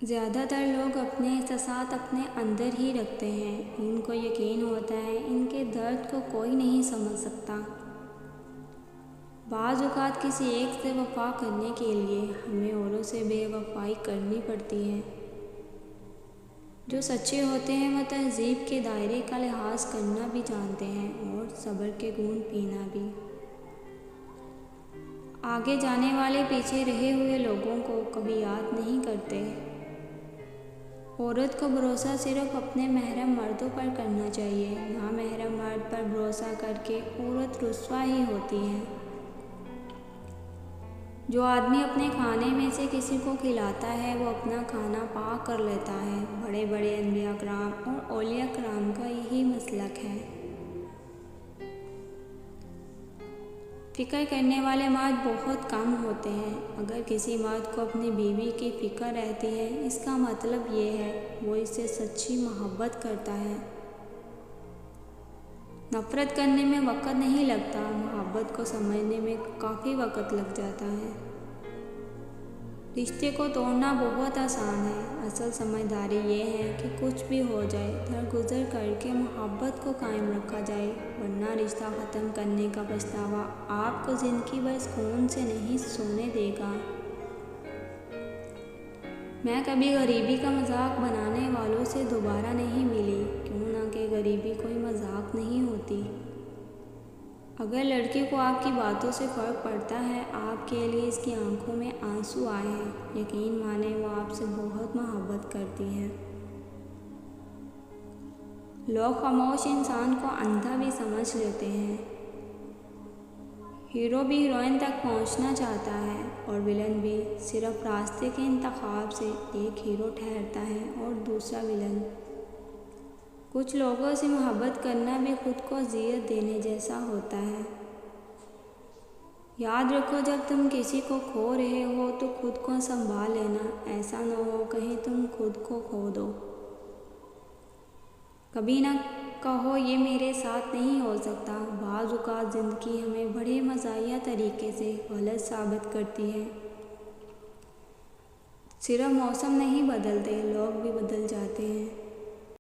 زیادہ تر لوگ اپنے احساسات اپنے اندر ہی رکھتے ہیں۔ ان کو یقین ہوتا ہے ان کے درد کو کوئی نہیں سمجھ سکتا۔ بعض اوقات کسی ایک سے وفا کرنے کے لیے ہمیں اوروں سے بے وفائی کرنی پڑتی ہے۔ جو سچے ہوتے ہیں وہ تہذیب کے دائرے کا لحاظ کرنا بھی جانتے ہیں اور صبر کے گھونٹ پینا بھی۔ آگے جانے والے پیچھے رہے ہوئے لوگوں کو کبھی یاد نہیں کرتے۔ عورت کو بھروسہ صرف اپنے محرم مردوں پر کرنا چاہیے۔ نامحرم مرد پر بھروسہ کر کے عورت رسوا ہی ہوتی ہے۔ جو آدمی اپنے کھانے میں سے کسی کو کھلاتا ہے وہ اپنا کھانا پاک کر لیتا ہے۔ بڑے بڑے انبیاء کرام اور اولیاء کرام کا یہی مسلک ہے۔ فکر کرنے والے مرد بہت کم ہوتے ہیں۔ اگر کسی مرد کو اپنی بیوی کی فکر رہتی ہے اس کا مطلب یہ ہے وہ اس سے سچی محبت کرتا ہے۔ نفرت کرنے میں وقت نہیں لگتا، محبت کو سمجھنے میں کافی وقت لگ جاتا ہے۔ رشتے کو توڑنا بہت آسان ہے، اصل سمجھداری یہ ہے کہ کچھ بھی ہو جائے درگزر کر کے محبت کو قائم رکھا جائے، ورنہ رشتہ ختم کرنے کا پچھتاوا آپ کو زندگی بھر سکون سے نہیں سونے دے گا۔ میں کبھی غریبی کا مذاق بنانے والوں سے دوبارہ نہیں ملی، کیوں نہ کہ غریبی کوئی مذاق نہیں ہوتی۔ اگر لڑکی کو آپ کی باتوں سے فرق پڑتا ہے، آپ کے لیے اس کی آنکھوں میں آنسو آئے ہیں، یقین مانیں وہ آپ سے بہت محبت کرتی ہے۔ لوگ خاموش انسان کو اندھا بھی سمجھ لیتے ہیں۔ ہیرو بھی ہیروئن تک پہنچنا چاہتا ہے اور ویلن بھی، صرف راستے کے انتخاب سے ایک ہیرو ٹھہرتا ہے اور دوسرا ویلن۔ کچھ لوگوں سے محبت کرنا بھی خود کو اذیت دینے جیسا ہوتا ہے۔ یاد رکھو جب تم کسی کو کھو رہے ہو تو خود کو سنبھال لینا، ایسا نہ ہو کہیں تم خود کو کھو دو۔ کبھی نہ کہو یہ میرے ساتھ نہیں ہو سکتا۔ بعض اوقات زندگی ہمیں بڑے مزاحیہ طریقے سے غلط ثابت کرتی ہے۔ صرف موسم نہیں بدلتے، لوگ بھی بدل جاتے ہیں۔